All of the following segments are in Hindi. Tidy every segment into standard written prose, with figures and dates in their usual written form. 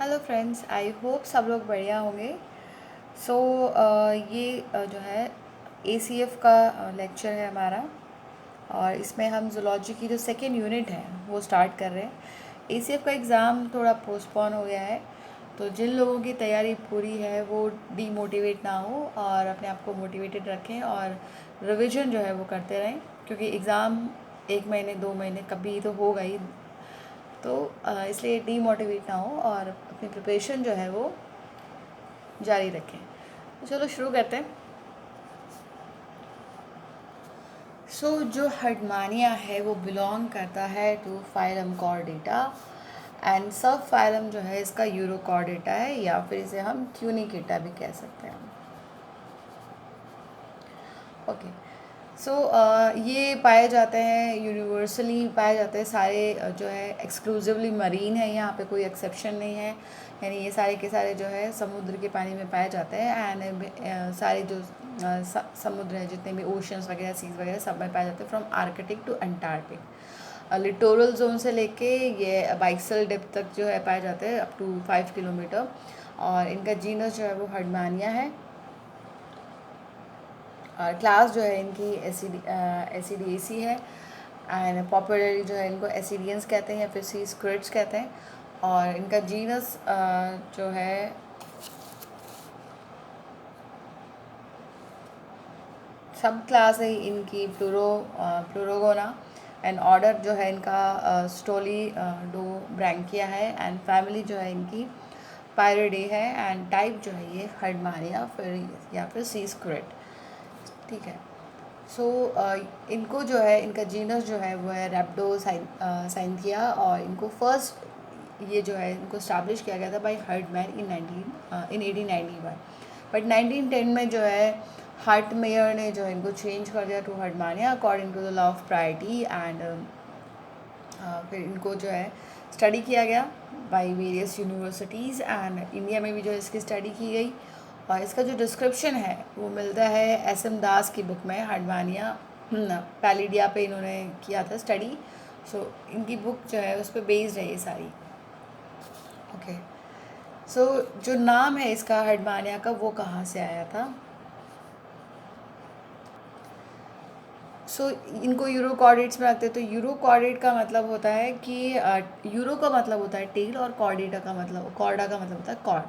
हेलो फ्रेंड्स, आई होप सब लोग बढ़िया होंगे। सो ये जो है ACF का लेक्चर है हमारा, और इसमें हम ज़ूलॉजी की जो सेकेंड यूनिट है वो स्टार्ट कर रहे हैं। ACF का एग्ज़ाम थोड़ा पोस्टपोन हो गया है, तो जिन लोगों की तैयारी पूरी है वो डीमोटिवेट ना हो और अपने आप को मोटिवेटेड रखें और रिवीजन जो है वो करते रहें, क्योंकि एग्ज़ाम 1 महीने 2 महीने कभी तो होगा ही। तो इसलिए डीमोटिवेट ना हो और अपनी प्रिपरेशन जो है वो जारी रखें। तो चलो शुरू करते हैं। जो हर्डमानिया है वो बिलोंग करता है टू फाइलम कॉर्डेटा, एंड सब फाइलम जो है इसका यूरोकॉर्डेटा है, या फिर इसे हम ट्यूनिकेटा भी कह सकते हैं। ओके। ये पाए जाते हैं, यूनिवर्सली पाए जाते हैं सारे, जो है एक्सक्लूसिवली मरीन है, यहाँ पे कोई एक्सेप्शन नहीं है। यानी ये सारे के सारे जो है समुद्र के पानी में पाए जाते हैं, एंड सारे जो समुद्र है, जितने भी ओशंस वगैरह, सीज वगैरह, सब में पाए जाते हैं, from Arctic to Antarctic. Littoral zone से लेके ये बाइक्सल डेप्थ तक जो है पाए जाते हैं, अप टू 5 किलोमीटर। और इनका जीनस जो है वो हर्डमानिया है, और क्लास जो है इनकी एसिडिएसी है, एंड पॉपुलरली जो है इनको एसिडियंस कहते हैं या फिर सी स्क्विड्स कहते हैं। और इनका जीनस जो है सब क्लास है इनकी प्लूरोगोना, एंड ऑर्डर जो है इनका स्टोली डो ब्रैंकिया है, एंड फैमिली जो है इनकी पायरिडे है, एंड टाइप जो है ये हर्डमानिया फिर या फिर सी स्क्विड। ठीक है। इनको जो है इनका जीनस जो है वो है रैप्डो साइंथिया, और इनको फर्स्ट ये जो है इनको स्टैब्लिश किया गया था बाय हर्डमैन इन 1891। बट 1910 में जो है हार्ट मेयर ने जो है इनको चेंज कर दिया to Herdmania according to the law of priority, and फिर इनको जो है स्टडी किया गया by various universities, and India में भी जो है इसकी स्टडी की गई। और इसका जो डिस्क्रिप्शन है वो मिलता है SM दास की बुक में, हर्डमानिया पैलिडिया पे इन्होंने किया था स्टडी। इनकी बुक जो है उस पर बेस्ड है ये सारी। ओके। जो नाम है इसका हर्डमानिया का वो कहाँ से आया था? इनको यूरो कॉर्डेट्स में रखते हैं। तो यूरो कॉर्डेट का मतलब होता है कि यूरो का मतलब होता है टेल, और कॉर्डेटा का मतलब, कॉर्डा का मतलब होता है कॉर्ड।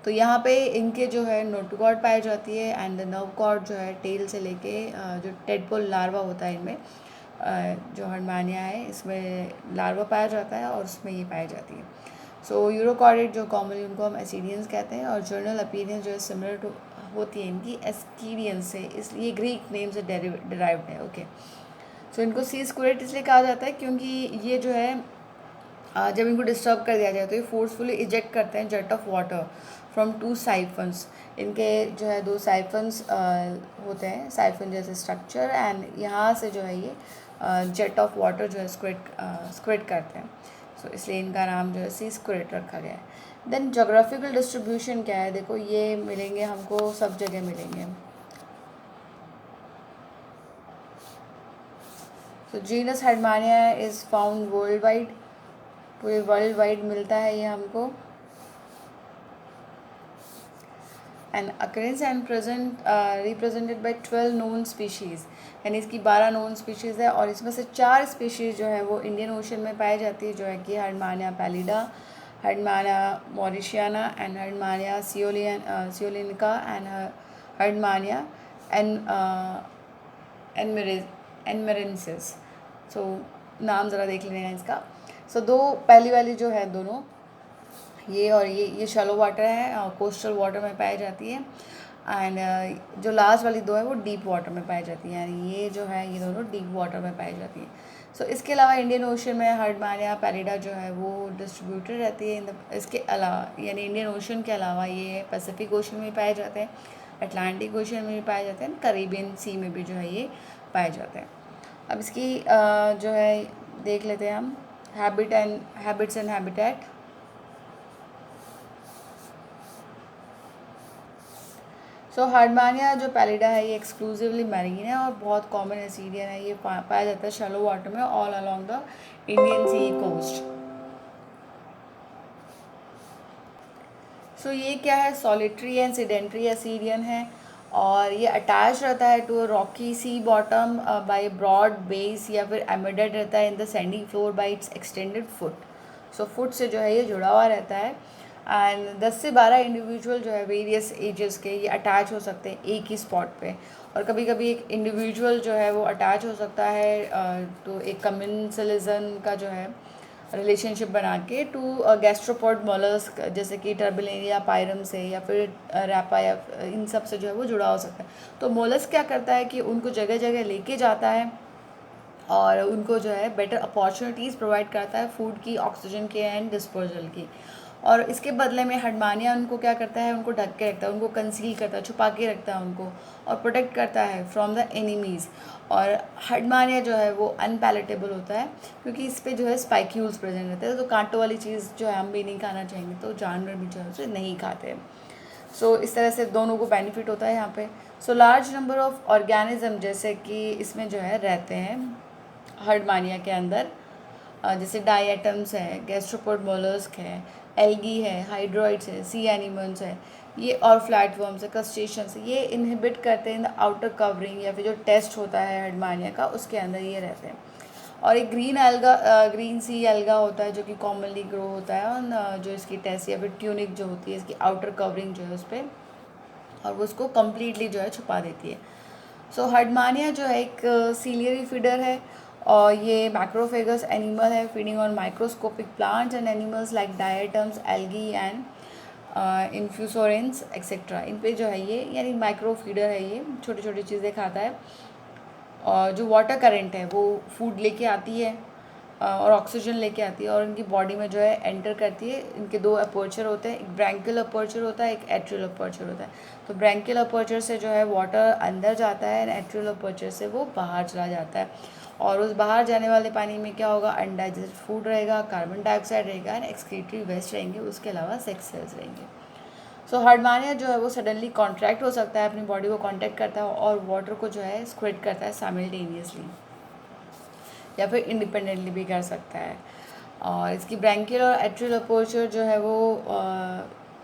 तो यहाँ पे इनके जो है नोटोकॉर्ड पाई जाती है, एंड नर्व कॉर्ड जो है टेल से लेके जो टेडपोल लार्वा होता है इनमें, जो हर्डमानिया है इसमें लार्वा पाया जाता है और उसमें ये पाई जाती है। यूरोकॉर्डेट जो कॉमनली उनको हम एसिडियंस कहते हैं, और जर्नल अपीयरेंस जो है सिमिलर टू होती है इनकी एस्कीडियंस से, इसलिए ग्रीक नेम से डिराइव्ड है। ओके। इनको सी स्क्विड इसलिए कहा जाता है क्योंकि ये जो है जब इनको डिस्टर्ब कर दिया जाए तो ये फोर्सफुली इजेक्ट करते हैं jet of water from 2 siphons. इनके जो है 2 साइफन्स होते हैं, साइफन जैसे स्ट्रक्चर, एंड यहाँ से जो है ये जेट ऑफ वाटर जो है स्क्विड करते हैं। इसलिए इनका नाम जो है सी स्क्विड रखा गया है। देन जोग्राफिकल डिस्ट्रीब्यूशन क्या है, देखो ये मिलेंगे हमको, सब जगह मिलेंगे। Genus Herdmania is found world wide, पूरे वर्ल्ड वाइड मिलता है ये हमको। And occurrence and present represented by 12 known species, यानी इसकी 12 नोन स्पीशीज़ है, और इसमें से 4 स्पीशीज़ जो है वो इंडियन ओशन में पाई जाती है, जो है कि Herdmania pallida, Herdmania mauritiana, and Herdmania ceylonica, and Herdmania ennurensis. नाम ज़रा देख लेना इसका। दो पहली वाली जो है दोनों, ये और ये शैलो वाटर है, कोस्टल वाटर में पाई जाती है, एंड जो लास्ट वाली दो है वो डीप वाटर में पाई जाती है, यानी ये जो है ये दोनों डीप वाटर में पाई जाती है। इसके अलावा इंडियन ओशन में हर्डमानिया पैलिडा जो है वो डिस्ट्रीब्यूटेड रहती है इसके अलावा, यानी इंडियन ओशन के अलावा ये पैसिफिक ओशन में पाए जाते हैं, अटलांटिक ओशन में भी पाए जाते हैं, करीबियन सी में भी जो है ये पाए जाते हैं। अब इसकी जो है देख लेते हैं हम, हैबिट्स एंड हैबिटेट। हर्डमानिया जो पैलिडा है ये एक्सक्लूसिवली मैरीन है और बहुत कॉमन एसिडियन है। ये पाया जाता है शैलो वाटर में all along the Indian sea coast. So ये क्या है, सॉलिटरी एंड सेडेंटरी एसीडियन है, और ये अटैच रहता है to rocky sea bottom by broad base, या फिर एम्बेडेड रहता है in the sandy floor by its extended foot. So foot से जो है ये जुड़ा हुआ रहता है। एंड 10 से 12 इंडिविजुअल जो है वेरियस एजेस के ये अटैच हो सकते हैं एक ही स्पॉट पे, और कभी कभी एक इंडिविजुअल जो है वो अटैच हो सकता है तो एक कमेंसलिज्म का जो है रिलेशनशिप बना के टू गैस्ट्रोपोड मोलस्क, जैसे कि टर्बिलिनिया पायरम से, या फिर रैपा, या इन सब से जो है वो जुड़ा हो सकता है। तो मोलस्क क्या करता है कि उनको जगह जगह लेके जाता है और उनको जो है बेटर अपॉर्चुनिटीज़ प्रोवाइड करता है फूड की, ऑक्सीजन की एंड डिस्पोजल की। और इसके बदले में हडमानिया उनको क्या करता है, उनको ढक के रखता है, उनको कंसील करता है, छुपा के रखता है उनको, और प्रोटेक्ट करता है फ्रॉम द एनिमीज़। और हडमानिया जो है वो अनपैलेटेबल होता है क्योंकि इस पर जो है स्पाइक्यूल्स प्रेजेंट रहते हैं, तो कांटों वाली चीज़ जो है हम भी नहीं खाना चाहेंगे, तो जानवर भी जो है उसे नहीं खाते हैं। सो इस तरह से दोनों को बेनिफिट होता है यहाँ पे। So large number of organism जैसे कि इसमें जो है रहते हैं हर्डमानिया के अंदर, जैसे डाइएटम्स है, गैस्ट्रोपोड मोलस्क है, एल्गी है, हाइड्रोइड्स है, सी एनिमल्स है, ये और फ्लैटवर्म्स है, क्रस्टेशियंस है, ये इनहिबिट करते हैं इन द आउटर कवरिंग, या फिर जो टेस्ट होता है हर्डमानिया का उसके अंदर ये रहते हैं। और एक ग्रीन एल्गा, ग्रीन सी एल्गा होता है जो कि कॉमनली ग्रो होता है, और जो इसकी टेस्ट या फिर ट्यूनिक जो होती है इसकी आउटर कवरिंग जो है उस पर, और वो उसको कम्प्लीटली जो है छुपा देती है। सो हर्डमानिया जो है एक सीलियरी फीडर है, और ये मैक्रोफेगस एनिमल है feeding on microscopic plants and animals like diatoms, algae and infusorians etcetera. इन पे जो है ये यानी माइक्रो फीडर है, ये छोटी छोटी चीज़ें खाता है। और जो वाटर करंट है वो फूड लेके आती है और ऑक्सीजन लेके आती है, और इनकी बॉडी में जो है एंटर करती है। इनके दो अपर्चर होते हैं, एक ब्रैंकियल अपर्चर होता है, एक एट्रियल अपर्चर होता है। तो ब्रैंकियल अपर्चर से जो है वाटर अंदर जाता है, एंड एट्रियल अपर्चर से वो बाहर चला जाता है। और उस बाहर जाने वाले पानी में क्या होगा, अनडाइजेस्टेड फूड रहेगा, कार्बन डाइऑक्साइड रहेगा, एंड एक्सक्रीटरी वेस्ट रहेंगे, उसके अलावा सेक्स सेल्स रहेंगे। सो हर्डमानिया जो है वो सडनली कॉन्ट्रैक्ट हो सकता है, अपनी बॉडी को कॉन्टैक्ट करता है और वाटर को जो है स्क्विड करता है साइमल्टेनियसली, या फिर इंडिपेंडेंटली भी कर सकता है। और इसकी ब्रैंकियल और एट्रियल अपर्चर जो है वो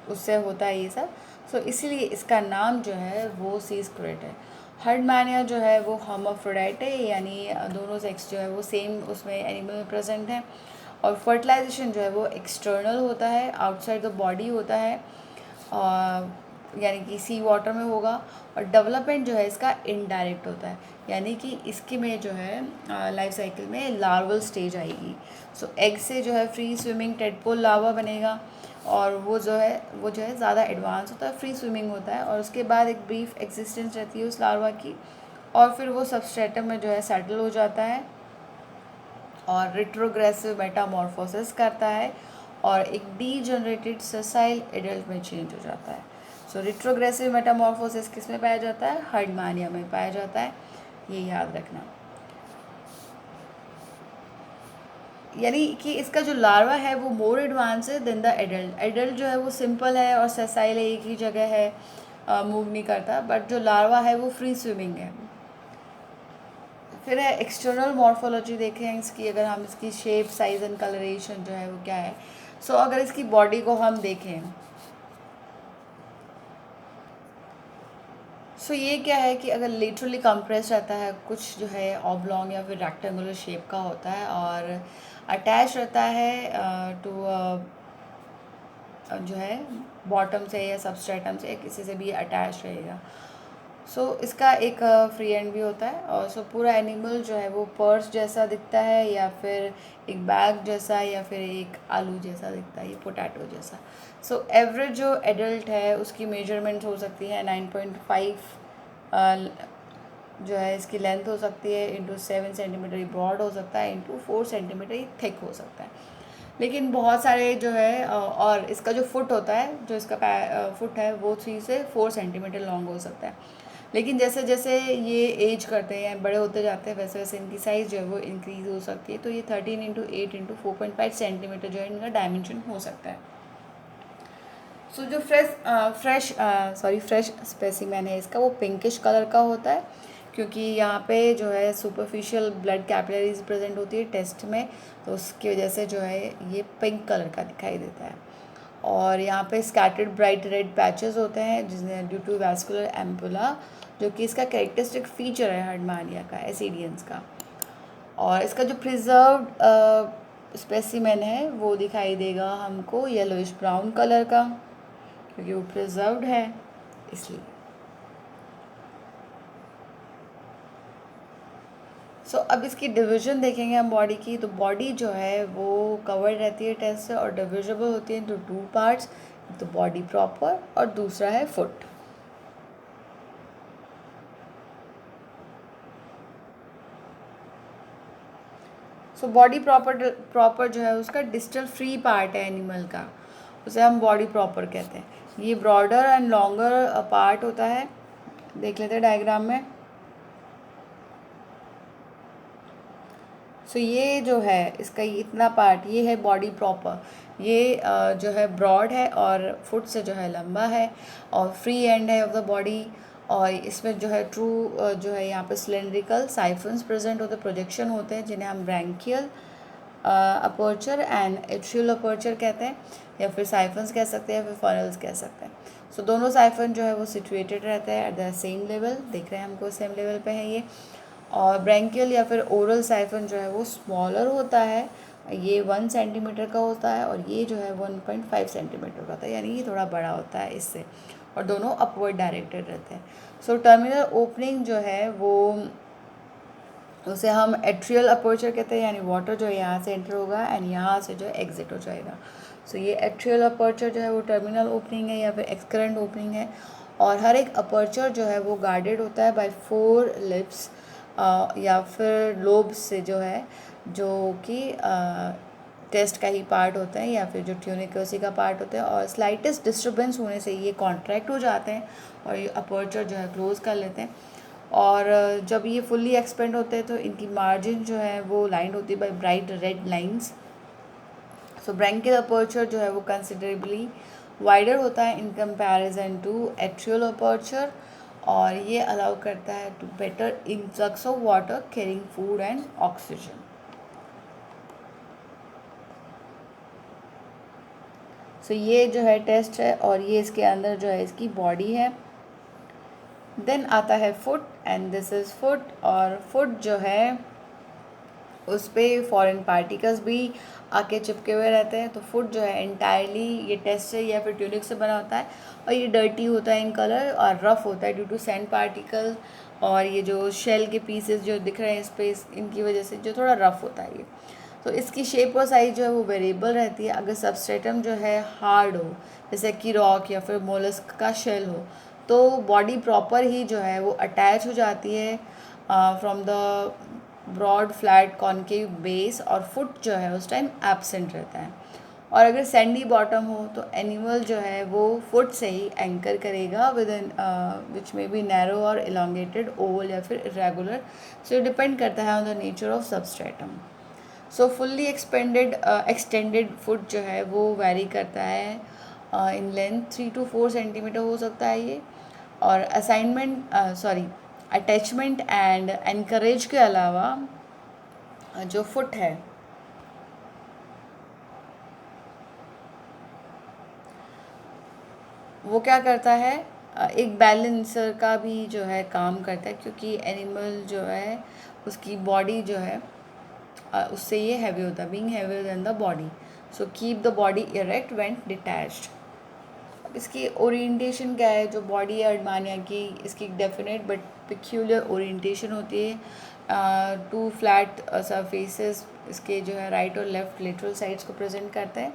उससे होता है ये सब। सो इसीलिए इसका नाम जो है वो सी स्क्विड है। हर्डमानिया जो है वो हर्माफ्रोडाइट है, यानी दोनों सेक्स जो है वो सेम उसमें एनिमल में प्रेजेंट है। और फर्टिलाइजेशन जो है वो एक्सटर्नल होता है, आउटसाइड द बॉडी होता है, यानी कि सी वाटर में होगा। और डेवलपमेंट जो है इसका इनडायरेक्ट होता है, यानी कि इसके में जो है लाइफ साइकिल में लार्वल स्टेज आएगी। सो एग से जो है फ्री स्विमिंग टेडपोल लार्वा बनेगा, और वो जो है ज़्यादा एडवांस होता है, फ्री स्विमिंग होता है, और उसके बाद एक ब्रीफ एग्जिस्टेंस रहती है उस लार्वा की, और फिर वो सबस्ट्रेटम में जो है सेटल हो जाता है और रिट्रोग्रेसिव मेटामॉर्फोसिस करता है, और एक डीजनरेटेड ससाइल एडल्ट में चेंज हो जाता है। सो रिट्रोग्रेसिव मेटामॉर्फोसिस किस में पाया जाता है, हर्डमानिया में पाया जाता है, ये याद रखना। यानी कि इसका जो लार्वा है वो मोर एडवांस है देन द एडल्ट। एडल्ट जो है वो सिंपल है और ससाइल है, एक ही जगह है, मूव नहीं करता, बट जो लार्वा है वो फ्री स्विमिंग है। फिर है एक्सटर्नल मॉर्फोलॉजी देखें इसकी, अगर हम इसकी शेप, साइज़ एंड कलरेशन जो है वो क्या है। सो अगर इसकी बॉडी को हम देखें, सो ये क्या है कि अगर लिटरली कंप्रेस रहता है, कुछ जो है ऑब्लॉन्ग या फिर रेक्टेंगुलर शेप का होता है, और अटैच रहता है टू जो है बॉटम से या सबस्ट्रेटम से, किसी से भी अटैच रहेगा। सो इसका एक फ्री एंड भी होता है, और सो पूरा एनिमल जो है वो पर्स जैसा दिखता है, या फिर एक बैग जैसा, या फिर एक आलू जैसा दिखता है, ये पोटैटो जैसा। सो एवरेज जो एडल्ट है उसकी मेजरमेंट हो सकती है 9.5 जो है इसकी लेंथ हो सकती है, इंटू 7 सेंटीमीटर ब्रॉड हो सकता है, इंटू 4 सेंटीमीटर थिक हो सकता है। लेकिन बहुत सारे जो है और इसका जो फुट होता है, जो इसका फुट है वो 3 से 4 सेंटीमीटर लॉन्ग हो सकता है। लेकिन जैसे जैसे ये एज करते हैं या बड़े होते जाते हैं, वैसे वैसे इनकी साइज़ जो है वो इंक्रीज़ हो सकती है। तो ये 13 इंटू 8 इंटू 4.5 सेंटीमीटर जो है इनका डायमेंशन हो सकता है। सो जो फ्रेश स्पेसिमेन है इसका, वो पिंकिश कलर का होता है, क्योंकि यहाँ पे जो है सुपरफिशियल ब्लड कैपिलरीज प्रेजेंट होती है टेस्ट में, तो उसकी वजह से जो है ये पिंक कलर का दिखाई देता है। और यहाँ पे स्कैटर्ड ब्राइट रेड पैचेस होते हैं जिसमें ड्यू टू वैस्कुलर एम्पुला, जो कि इसका कैरेक्टरिस्टिक फीचर है हर्डमानिया का, एसिडियंस का। और इसका जो प्रिजर्व्ड स्पेसिमेन है वो दिखाई देगा हमको येलोइश ब्राउन कलर का, क्योंकि वो प्रिजर्व्ड है इसलिए। अब इसकी डिवीजन देखेंगे हम बॉडी की, तो बॉडी जो है वो कवर्ड रहती है टेस्ट से और डिविजिबल होती है इंटू टू पार्ट्स, तो बॉडी प्रॉपर और दूसरा है फुट। बॉडी प्रॉपर जो है उसका डिस्टल फ्री पार्ट है एनिमल का, उसे हम बॉडी प्रॉपर कहते हैं। ये ब्रॉडर एंड लॉन्गर पार्ट होता है, देख लेते हैं डायग्राम में। ये जो है इसका इतना पार्ट, ये है बॉडी प्रॉपर। ये जो है ब्रॉड है और फुट से जो है लंबा है और फ्री एंड है ऑफ द बॉडी। और इसमें जो है ट्रू जो है यहाँ पे सिलेंड्रिकल साइफन्स प्रेजेंट होते, प्रोजेक्शन होते हैं, जिन्हें हम branchial aperture and atrial aperture कहते हैं, या फिर साइफन्स कह सकते हैं या फिर फनल्स कह सकते हैं। दोनों साइफन जो है वो सिचुएटेड रहते हैं एट द सेम लेवल, देख रहे हैं हमको सेम लेवल पे है ये। और ब्रैंकियल या फिर ओरल साइफन जो है वो स्मॉलर होता है, ये 1 सेंटीमीटर का होता है और ये जो है 1.5 सेंटीमीटर का होता है, यानी ये थोड़ा बड़ा होता है इससे, और दोनों अपवर्ड डायरेक्टेड रहते हैं। टर्मिनल ओपनिंग जो है वो उसे हम एट्रियल अपर्चर कहते हैं, यानी वाटर जो है यहाँ से एंटर होगा एंड यहाँ से जो है एग्जिट हो जाएगा। ये एट्रियल अपर्चर जो है वो टर्मिनल ओपनिंग है या फिर एक्सकरेंट ओपनिंग है। और हर एक अपर्चर जो है वो गार्डेड होता है बाय 4 लिप्स या फिर लोब्स से, जो है जो कि टेस्ट का ही पार्ट होता है या फिर जो ट्यूनिक है उसी का पार्ट होता है। और स्लाइटेस्ट डिस्टर्बेंस होने से ये कॉन्ट्रैक्ट हो जाते हैं और ये अपर्चर जो है क्लोज कर लेते हैं। और जब ये फुल्ली एक्सपेंड होते हैं तो इनकी मार्जिन जो है वो लाइंड होती है by bright red lines. Branchial aperture जो है वो कंसिडरेबली वाइडर होता है in comparison to atrial aperture, और ये अलाउ करता है to better influx of water carrying food and oxygen. ये जो है टेस्ट है और ये इसके अंदर जो है इसकी बॉडी है। देन आता है foot and this is foot, और फुट जो है उस पर फॉरेन पार्टिकल्स भी आके चिपके हुए रहते हैं। फुट जो है इंटायरली ये टेस्ट से या फिर ट्यूनिक से बना होता है और ये डर्टी होता है इन कलर और रफ़ होता है ड्यू टू सैंड पार्टिकल, और ये जो शेल के पीसेस जो दिख रहे हैं स्पेस, इनकी वजह से जो थोड़ा रफ़ होता है ये। इसकी शेप और साइज़ जो है वो वेरिएबल रहती है। अगर सबस्ट्रेटम जो है हार्ड हो, जैसे कि रॉक या फिर मोलस्क का शेल हो, तो बॉडी प्रॉपर ही जो है वो अटैच हो जाती है from the broad flat concave base, और फुट जो है उस टाइम एब्सेंट रहता है। और अगर सैंडी बॉटम हो तो एनिमल जो है वो फुट से ही एंकर करेगा विद इन विच में बी नैरो और इलोंगेटेड, ओवल या फिर इरेगुलर। ये डिपेंड करता है on the nature of substratum. Fully extended foot जो है वो वेरी करता है इन लेंथ 3 to 4 सेंटीमीटर हो सकता है ये। और अटैचमेंट एंड एनकरेज के अलावा जो फुट है वो क्या करता है, एक बैलेंसर का भी जो है काम करता है, क्योंकि एनिमल जो है उसकी बॉडी जो है उससे ये हैवी होता है, being heavier than the body, keep the body erect when detached. इसकी ओरिएंटेशन क्या है, जो बॉडी है हर्डमानिया की, इसकी डेफिनेट बट पिक्यूलियर ओरिएंटेशन होती है। 2 फ्लैट सरफेसेस इसके जो है राइट और लेफ्ट लेटरल साइड्स को प्रेजेंट करते हैं,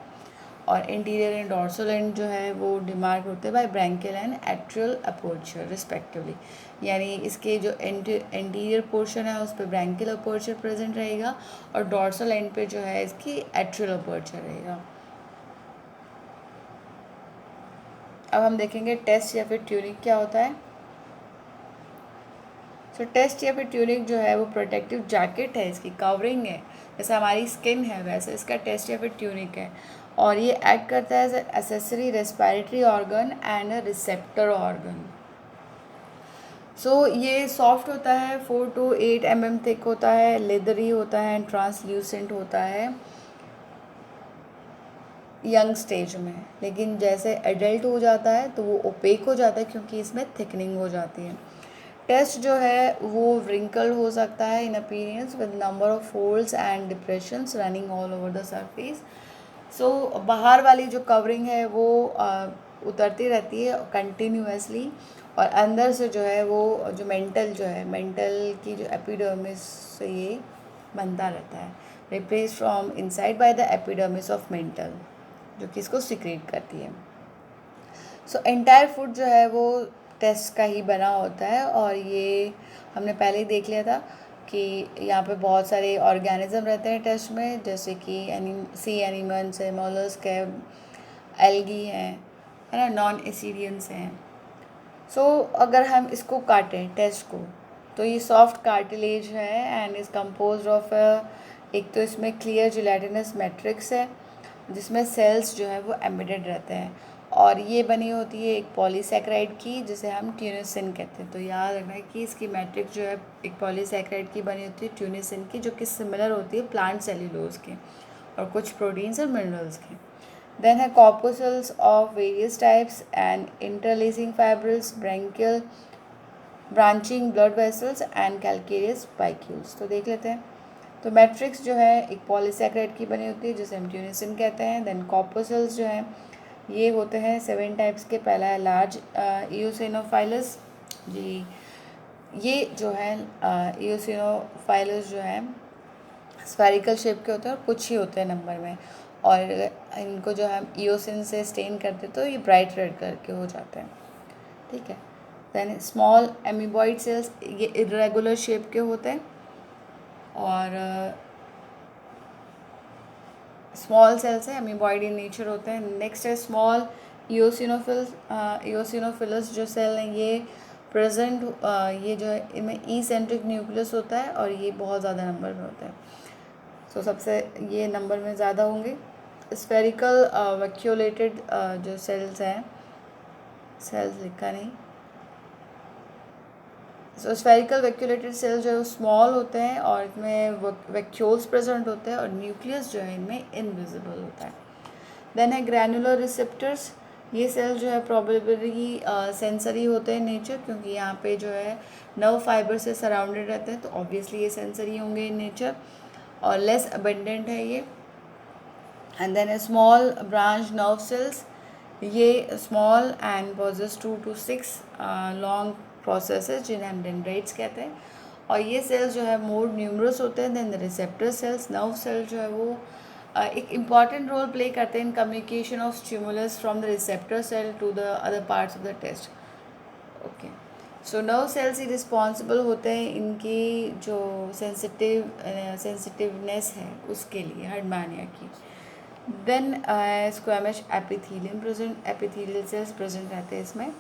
और इंटीरियर एंड डॉर्सल एंड जो है वो डिमार्क होते हैं by branchial and atrial aperture respectively. यानी इसके जो इंटीरियर पोर्शन है उस पर ब्रैंकियल अपर्चर प्रेजेंट रहेगा और डॉर्सल एंड पे जो है इसकी एट्रियल अपर्चर रहेगा। अब हम देखेंगे टेस्ट या फिर ट्यूनिक क्या होता है। टेस्ट या फिर ट्यूनिक जो है वो प्रोटेक्टिव जैकेट है, इसकी कवरिंग है, जैसे हमारी स्किन है वैसे इसका टेस्ट या फिर ट्यूनिक है। और ये एक्ट करता है as accessory respiratory organ and a receptor organ. ये सॉफ्ट होता है, 4 to 8 mm थिक होता है, लेदरी होता है एंड ट्रांसल्यूसेंट होता है। यंग स्टेज में, लेकिन जैसे एडल्ट हो जाता है तो वो ओपेक हो जाता है क्योंकि इसमें थिकनिंग हो जाती है। टेस्ट जो है वो व्रिंकल हो सकता है in appearance with number of folds and depressions running all over the surface. So बाहर वाली जो कवरिंग है वो उतरती रहती है कंटिन्यूसली, और अंदर से जो है वो जो मेंटल की जो एपिडर्मिस से ये बनता रहता है, replace from inside by the epidermis of mental, जो कि इसको सिक्रेट करती है। सो एंटायर फूड जो है वो टेस्ट का ही बना होता है, और ये हमने पहले ही देख लिया था कि यहाँ पे बहुत सारे ऑर्गेनिज्म रहते हैं टेस्ट में, जैसे कि सी एनिमल्स है, मोलस्क है, एल्गी हैं, है ना, नॉन एसिडियंस हैं। सो अगर हम इसको काटें टेस्ट को, तो ये सॉफ्ट कार्टिलेज है एंड इज़ कंपोज ऑफ एक तो इसमें क्लियर जिलेटिनस मैट्रिक्स है जिसमें सेल्स जो है वो एम्बेडेड रहते हैं, और ये बनी होती है एक पॉलीसैकेराइड की जिसे हम ट्यूनिसिन कहते हैं। तो याद रखना है कि इसकी मैट्रिक्स जो है एक पॉलीसैकेराइड की बनी होती है ट्यूनिसिन की, जो कि सिमिलर होती है प्लांट सेल्यूलोज के और कुछ प्रोटीन्स और मिनरल्स के। Then है corpuscles of various types and interlacing fibrils, branchial, branching blood vessels and calcareous spicules। तो देख लेते हैं। तो मैट्रिक्स जो है एक पॉलीसैकेराइड की बनी होती है जिसे हम ट्यूनिसिन कहते हैं। देन कॉर्पसल्स जो हैं ये होते हैं 7 टाइप्स के। पहला है लार्ज इओसिनोफाइलस जी, ये जो है इओसिनोफाइलस जो है स्फेरिकल शेप के होते हैं और कुछ ही होते हैं नंबर में, और इनको जो हम ईओसिन से स्टेन करते तो ये ब्राइट रेड कलर के हो जाते हैं। ठीक है। दैन स्मॉल एमीबॉइड सेल्स, ये इरेगुलर शेप के होते हैं, और स्मॉल सेल्स है, एमीबॉइड इन नेचर होते हैं। नेक्स्ट है स्मॉल इओसिनोफिलस जो सेल हैं ये प्रेजेंट, ये जो है इनमें ई सेंट्रिक न्यूक्लियस होता है और ये बहुत ज़्यादा नंबर में होते हैं। तो सबसे ये नंबर में ज़्यादा होंगे। स्फेरिकल वैक्यूलेटेड जो सेल्स हैं, सेल्स लिखा नहीं, सो स्फेरिकल वैक्यूलेटेड सेल्स जो है वो स्मॉल होते हैं और इसमें वैक्यूल्स प्रेजेंट होते हैं और न्यूक्लियस जो है इनमें इनविजिबल होता है। देन है ग्रैनुलर रिसेप्टर्स, ये सेल्स जो है प्रोबेबली सेंसरी होते हैं नेचर, क्योंकि यहाँ पे जो है नर्व फाइबर से सराउंडेड रहते हैं तो ऑब्वियसली ये सेंसरी होंगे इन नेचर, और लेस अबेंडेंट है ये। And then small branch nerve cells, ये small and possess 2 to 6 long processes जिन्हें हम डेंड्राइट्स कहते हैं, और ये सेल्स जो है मोर न्यूमरस होते हैं than the receptor cells. Nerve cell जो है वो एक इम्पॉर्टेंट रोल प्ले करते हैं in communication of stimulus from the receptor cell to the other parts of the test. Okay, so nerve cells ही रिस्पॉन्सिबल होते हैं इनकी जो सेंसिटिवनेस है उसके लिए, हर्डमानिया की। Then squamous epithelium present, epithelial cells present रहते हैं इसमें।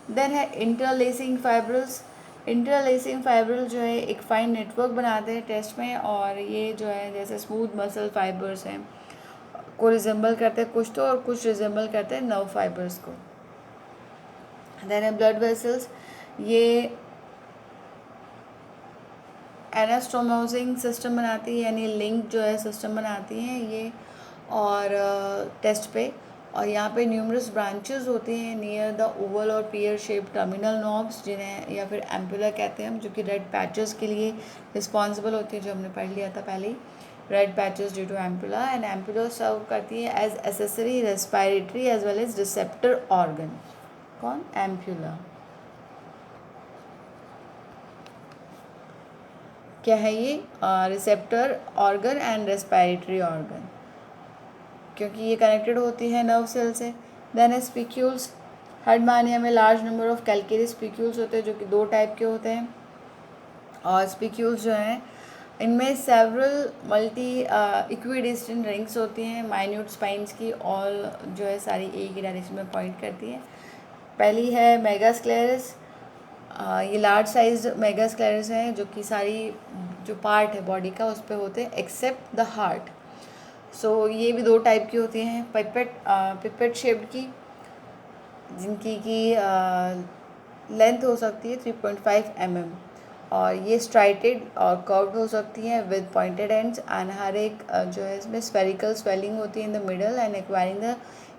देन है इंटरलेसिंग फाइब्रिल्स, इंटरलेसिंग फाइब्रिल जो है एक फाइन नेटवर्क बनाते हैं टेस्ट में, और ये जो है जैसे स्मूथ मसल फाइबर्स हैं को रिजेंबल करते हैं कुछ तो, और कुछ रिजेंबल करते हैं नर्व फाइबर्स को। देन है ब्लड वेसल्स, ये एनास्टोमोसिंग सिस्टम बनाती है, यानी लिंक जो है सिस्टम बनाती हैं ये, और टेस्ट पे, और यहाँ पे न्यूमरस ब्रांचेस होती हैं नियर द ओवल और पियर शेप टर्मिनल नॉब्स, जिन्हें या फिर एम्पुला कहते हैं हम, जो कि रेड पैचेस के लिए रिस्पॉन्सिबल होती है, जो हमने पढ़ लिया था पहले ही, red patches due to ampulla. And ampulla serve करती है as accessory respiratory as well as receptor organ. कौन? एम्पुला। क्या है ये? Receptor organ and respiratory organ, क्योंकि ये कनेक्टेड होती है नर्व सेल से। देन स्पिक्यूल्स, हर्डमानिया में large number of calcareous spicules होते हैं जो कि 2 टाइप के होते हैं, और स्पिक्यूल्स जो हैं इनमें सेवरल मल्टी इक्विडिस्टेंट रिंग्स होती हैं माइन्यूट स्पाइन्स की, और जो है सारी एक ही डायरेक्शन में पॉइंट करती हैं। पहली है मेगास्क्लेरस, ये लार्ज साइज मेगास्क्लेरस हैं जो कि सारी जो पार्ट है बॉडी का उस पर होते हैं एक्सेप्ट द हार्ट। सो ये भी 2 टाइप की होती हैं, पिपेट शेप्ड की, जिनकी की लेंथ हो सकती है 3.5 mm, और ये स्ट्राइटेड और कर्व्ड हो सकती है विद पॉइंटेड एंड्स, एंड हर एक जो है इसमें स्फेरिकल स्वेलिंग होती है in the middle and acquiring the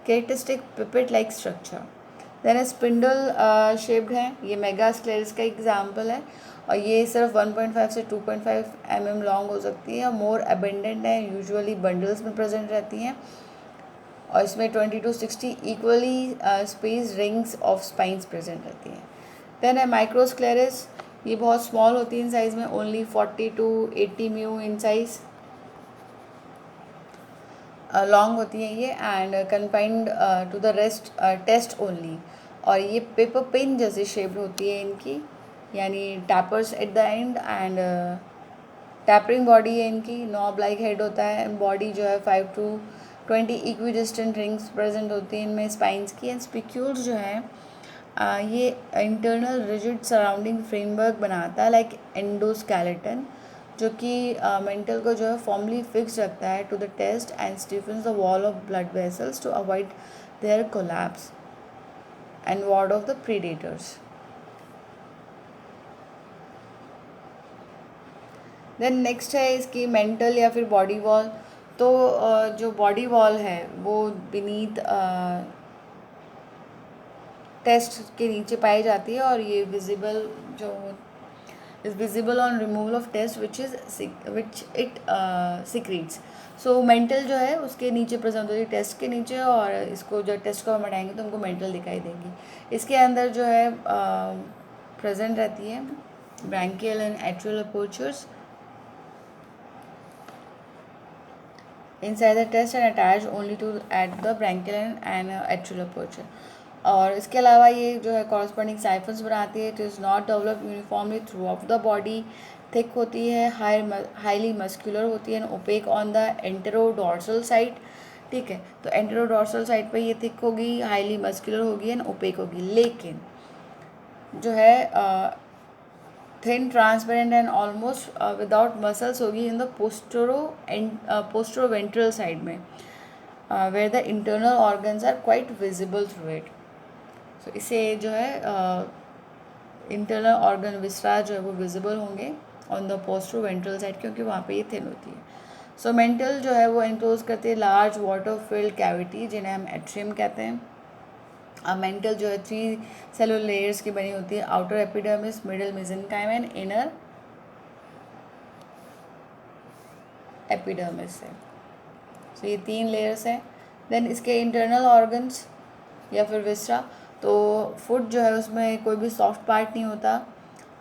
characteristic pipette like structure. Then spindle shaped है, ये मेगास्क्लेरस का एग्जाम्पल है, और ये सिर्फ 1.5 से 2.5 mm लॉन्ग हो सकती है, मोर अबेंडेंट है, यूजुअली बंडल्स में प्रेजेंट रहती हैं, और इसमें 20 to 60 equally space rings of spines present रहती हैं। देन है माइक्रोस्क्लेरस, ये बहुत स्मॉल होती है इन साइज़ में, only 40 to 80 mu in size long होती हैं ये, and confined to the rest test only, और ये पेपर पिन जैसी शेप्ड होती है इनकी, यानी tapers at the end, and tapering body है इनकी, नॉब लाइक हेड होता है, बॉडी जो है 5 to 20 इक्विडिस्टेंट रिंग्स प्रेजेंट होती हैं इनमें स्पाइंस की, एंड स्पिक्यूल्स जो है ये इंटरनल रिजिड सराउंडिंग फ्रेमवर्क बनाता है लाइक एंडोस्केलेटन, जो कि मेंटल को जो है फॉर्मली फिक्स रखता है to the test and stiffens the wall of blood vessels to avoid their collapse and ward off the predators. Then next है इसकी मेंटल या फिर बॉडी वॉल। तो जो बॉडी वॉल है वो बीनीथ टेस्ट के नीचे पाई जाती है, और ये विजिबल जो is visible on removal of test which it secretes. So mantle जो है उसके नीचे प्रेजेंट होती है, टेस्ट के नीचे, और इसको जब टेस्ट को हम हटाएंगे तो हमको मेंटल दिखाई देंगी। इसके अंदर जो है प्रेजेंट रहती है branchial and atrial apertures inside the test and attached only to at the branchial and atrial aperture। और इसके अलावा ये जो है कॉरस्पॉन्डिंग साइफन्स बनाती है, it is not develop uniformly through of the body, thick होती है, हाईली मस्कुलर होती है, opaque on the anterodorsal side. ठीक है, तो एंटेरोडोर्सल साइड पे ये थिक होगी, हाईली मस्कुलर होगी एंड ओपेक होगी, लेकिन जो है thin transparent and almost without muscles होगी इन द पोस्टरोवेंट्रल साइड में, where the internal organs are quite visible through it. So इसे जो है इंटरनल ऑर्गन विस्रा जो है वो विजिबल होंगे ऑन द पोस्टरोवेंट्रल साइड, क्योंकि वहाँ पे ये थिन होती है। सो मेंटल जो है वो एनक्लोज करती है लार्ज वाटर फिल्ड कैविटी, जिन्हें हम एट्रियम कहते हैं। मेंटल जो है 3 सेलुलर लेयर्स की बनी होती है, outer epidermis, middle mesenchyme and inner epidermis से। सो ये 3 लेयर्स हैं। देन इसके इंटरनल ऑर्गन्स या फिर विस्रा, तो फुट जो है उसमें कोई भी सॉफ्ट पार्ट नहीं होता,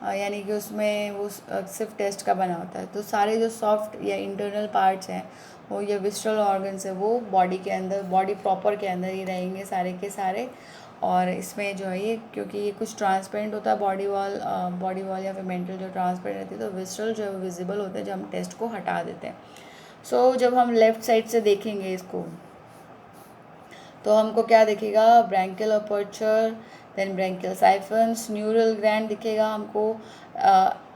यानी कि उसमें वो सिर्फ टेस्ट का बना होता है। तो सारे जो सॉफ्ट या इंटरनल पार्ट्स हैं वो ये विस्ट्रल ऑर्गन्स है, वो बॉडी के अंदर, बॉडी प्रॉपर के अंदर ही रहेंगे सारे के सारे। और इसमें जो है ये, क्योंकि ये कुछ ट्रांसपेरेंट होता है बॉडी वॉल या फिर मेंटल जो ट्रांसपेरेंट रहती है, तो विस्ट्रल जो है वो विजिबल होता है जब हम टेस्ट को हटा देते हैं। सो जब हम लेफ़्ट साइड से देखेंगे इसको तो हमको क्या दिखेगा, branchial aperture, then branchial siphons, neural gland दिखेगा हमको,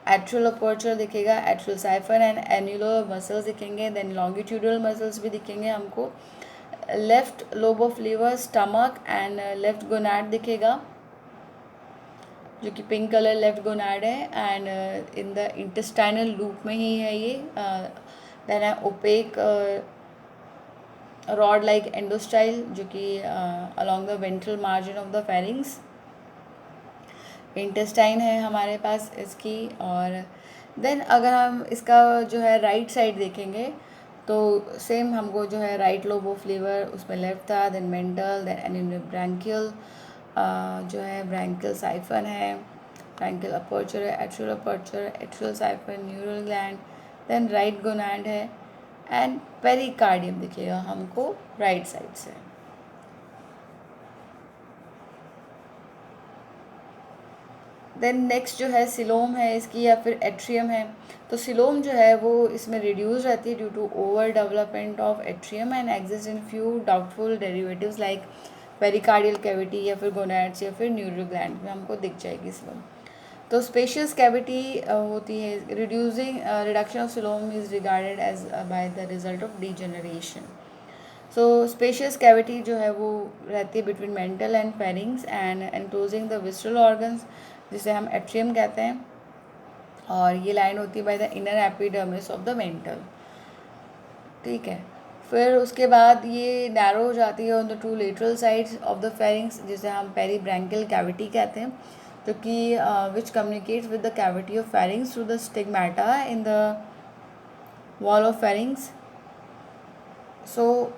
एट्रियल अपर्चर दिखेगा, atrial siphon and annular muscles दिखेंगे, देन लॉन्गिट्यूडल मसल्स भी दिखेंगे हमको, left lobe of liver, stomach and left gonad दिखेगा, जो कि पिंक कलर लेफ्ट गोनाड है, and in the intestinal loop में ही है ये। देन है ओपेक रॉड लाइक एंडोस्टाइल, जो कि along the ventral margin of the pharynx. Intestine है हमारे पास इसकी। और देन अगर हम इसका जो है राइट साइड देखेंगे तो सेम हमको जो है राइट लोब ऑफ लीवर उसमें लेफ्ट था, देन मेंटल, देन ब्रैंकियल जो है ब्रैंकियल साइफन है, ब्रैंकियल अपर्चर है, atrial aperture, atrial siphon, neural gland, then right gonad है, एंड पेरिकार्डियम दिखेगा हमको राइट साइड से। देन नेक्स्ट जो है सिलोम है इसकी या फिर एट्रियम है। तो सिलोम जो है वो इसमें रिड्यूस रहती है due to over development of atrium and exist in few doubtful derivatives like pericardial cavity या फिर गोनैड्स या फिर न्यूरल ग्लैंड में हमको दिख जाएगी सिलोम। तो स्पेशियस कैविटी होती है, reduction of coelom is regarded as by the result of degeneration. So spacious cavity जो है वो रहती है between mantle and pharynx and enclosing the visceral organs, जिसे हम एट्रियम कहते हैं। और ये लाइन होती है by the inner epidermis of the mental. ठीक है, फिर उसके बाद ये नैरो हो जाती है on the two lateral sides of the pharynx, जिसे हम पेरीब्रैंकियल कैविटी कहते हैं, जो कि which communicates with the cavity of pharynx through the stigmata in the wall of pharynx. So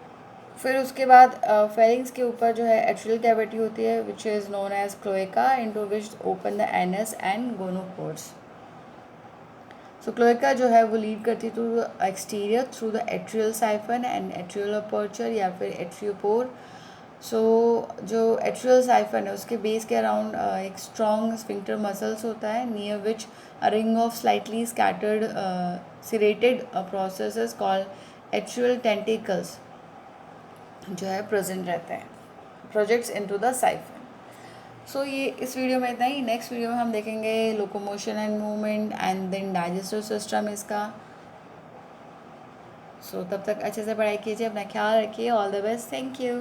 फिर उसके बाद फेरिंग्स के ऊपर जो है एट्रियल कैविटी होती है which is known as cloaca, into which open the anus and gonopores. So cloaca जो है वो लीड करती है to exterior through the atrial siphon and atrial aperture या फिर एट्रियोपोर। सो जो एट्रियल साइफन है उसके बेस के अराउंड एक स्ट्रॉन्ग स्फिंक्टर मसल्स होता है, near which a ring of slightly scattered serrated processes called atrial tentacles जो है प्रेजेंट रहते हैं, projects into the siphon. So ये इस वीडियो में इतना ही। नेक्स्ट वीडियो में हम देखेंगे locomotion and movement and then digestive system इसका। सो तब तक अच्छे से पढ़ाई कीजिए, अपना ख्याल रखिए। All the best, thank you.